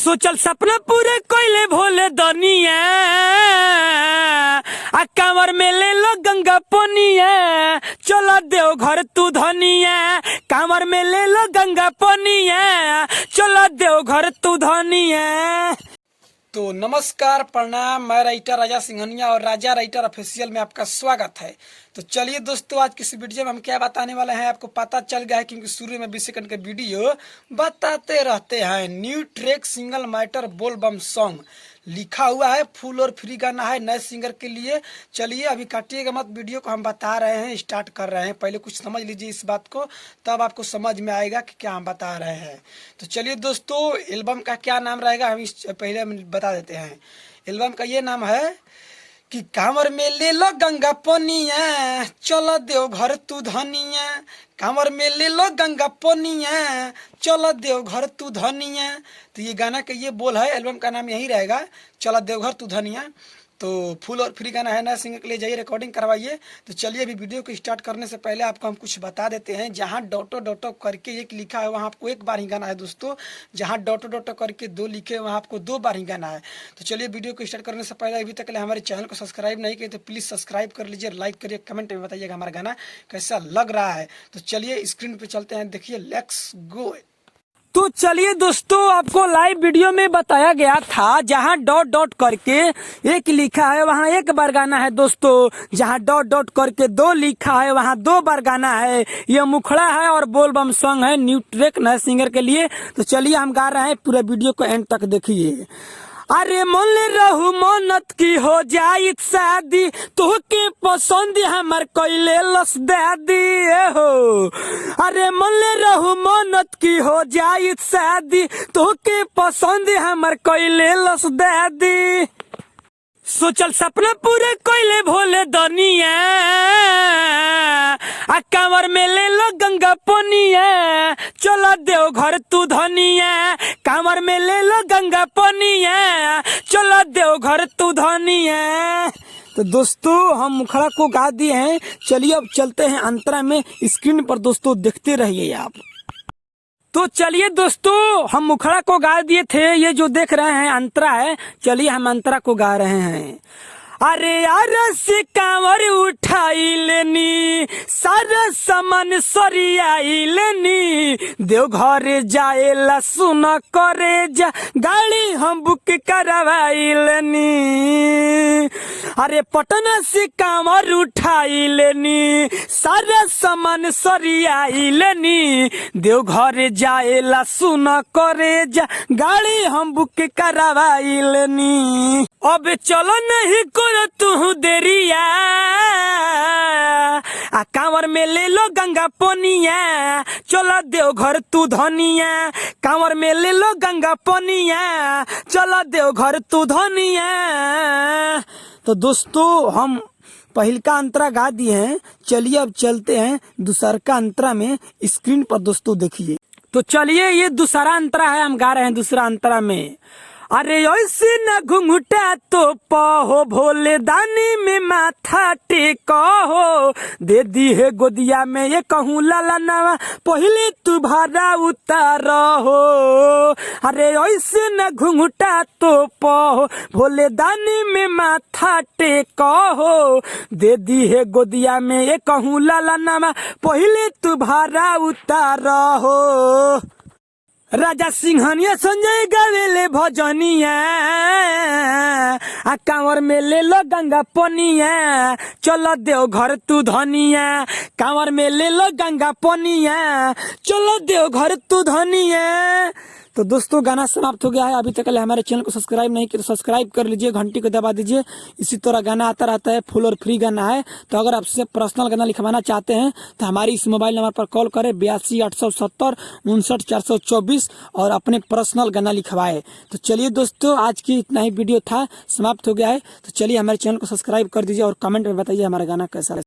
सोचल सपना पूरे कोयले भोले दनिया आ कांवर में ले लो गंगा पनिया चलो देव घर तू धनिया कांवर में ले लो गंगा पनिया चलो देव घर तू धनिया। तो नमस्कार प्रणाम, मैं राइटर राजा सिंघनिया और राजा राइटर ऑफिशियल में आपका स्वागत है। तो चलिए दोस्तों, आज किस वीडियो में हम क्या बताने वाले हैं आपको पता चल गया है, क्योंकि शुरू में 20 सेकंड का वीडियो बताते रहते हैं। न्यू ट्रैक सिंगल मैटर बोल बम सॉन्ग लिखा हुआ है, फुल और फ्री गाना है नए सिंगर के लिए। चलिए अभी काटिएगा मत, वीडियो को हम बता रहे हैं, स्टार्ट कर रहे हैं। पहले कुछ समझ लीजिए इस बात को, तब आपको समझ में आएगा कि क्या हम बता रहे हैं। तो चलिए दोस्तों, एल्बम का क्या नाम रहेगा हम पहले हम बता देते हैं। एल्बम का ये नाम है कि कांवर में ले लो गंगा पनिया चलो देव घर तू धनिया, कांवर में ले लो गंगा पनिया चलो देव घर तू धनिया। तो ये गाना का ये बोल है, एल्बम का नाम यही रहेगा, चलो देव घर तू धनिया। तो फुल और फ्री गाना है, नया सिंगर के लिए जाइए रिकॉर्डिंग करवाइए। तो चलिए अभी वीडियो को स्टार्ट करने से पहले आपको हम कुछ बता देते हैं। जहाँ डॉटो करके एक लिखा है वहाँ आपको एक बार ही गाना है दोस्तों, जहाँ डॉटो करके दो लिखे वहाँ आपको 2 बार ही गाना है। तो चलिए वीडियो को स्टार्ट करने से पहले अभी तक के लिए हमारे चैनल को सब्सक्राइब नहीं किए तो प्लीज़ सब्सक्राइब कर लीजिए, लाइक करिए, कमेंट में बताइएगा हमारा गाना कैसा लग रहा है। तो चलिए स्क्रीन पर चलते हैं, देखिए, लेट्स गो। तो चलिए दोस्तों, आपको लाइव वीडियो में बताया गया था जहां डॉट करके एक लिखा है वहां एक बार गाना है दोस्तों, जहां डॉट करके 2 लिखा है वहां 2 बार गाना है। ये मुखड़ा है और बोल बम सॉन्ग है, न्यू ट्रैक नए सिंगर के लिए। तो चलिए हम गा रहे हैं, पूरे वीडियो को एंड तक देखिए। अरे मन रहू मन्नत की हो जाई शादी, तोहके पसंद हमर कैले लस दादी हो। अरे मन रहू मन्नत की हो जाई शादी, तोहके पसंद हमर कैले लस दादी। सोचल सपना पूरे कोयले भोले दनिया आ कांवर में ले लो गंगा पनिया चलो देव घर तू धनिया, कांवर में ले लो गंगा पनिया चलो देव घर तू धनिया। तो दोस्तों, हम मुखड़ा को गा दिए हैं। चलिए अब चलते हैं अंतरा में, स्क्रीन पर दोस्तों देखते रहिए आप। तो चलिए दोस्तों, हम मुखड़ा को गा दिए थे, ये जो देख रहे हैं अंतरा है। चलिए हम अंतरा को गा रहे हैं। अरे यार से कांवर उठाई लेनी, सारा सामान सरियाई लेनी, देव घर जाएला सुन करे जा गाड़ी हम बुक करवाई लेनी। अरे पटना से कांवर उठाई लेनी, सारा सामान सरियाई लेनी, देव घर जाएला सुन करे जा गाड़ी हम बुक करवाई लेनी। अब चलो नहीं करो तू देरिया आ कांवर में ले लो गंगा पनिया चलो देव घर तू धनिया, कांवर में ले लो गंगा पनिया चलो देव घर तू धनिया। तो दोस्तों, हम पहल का अंतरा गा दिए हैं। चलिए अब चलते हैं दूसरा का अंतरा में, स्क्रीन पर दोस्तों देखिए। तो चलिए ये दूसरा अंतरा है, हम गा रहे हैं दूसरा अंतरा में। अरे ऐसे न घुंघटा तो पहो भोले दानी में माथा टेको हो, दे दी है गोदिया में ये कहूँ लाला नवा पहले तू भाड़ा उतार हो। अरे ऐसे न घुंघटा तो पहो भोले दानी में माथा टेको हो, दे दी है गोदिया में ये कहूँ लाला नवा पहले तू भाड़ा उतार हो। राजा सिंघनिया संजय गावेले भजनिया आ कांवर में ले लो गंगा पनिया चलो देव घर तू धनिया, कांवर में ले लो गंगा पनिया चलो देव घर तू धनिया। तो दोस्तों, गाना समाप्त हो गया है। अभी तक हमारे चैनल को सब्सक्राइब नहीं किया तो सब्सक्राइब कर लीजिए, घंटी को दबा दीजिए। इसी तरह गाना आता रहता है, फुल और फ्री गाना है। तो अगर आपसे पर्सनल गाना लिखवाना चाहते हैं तो हमारी इस मोबाइल नंबर पर कॉल करें 82 870 59 424 और अपने पर्सनल गाना लिखवाए। तो चलिए दोस्तों, आज की इतना ही वीडियो था, समाप्त हो गया है। तो चलिए हमारे चैनल को सब्सक्राइब कर दीजिए और कमेंट में बताइए हमारा गाना कैसा है।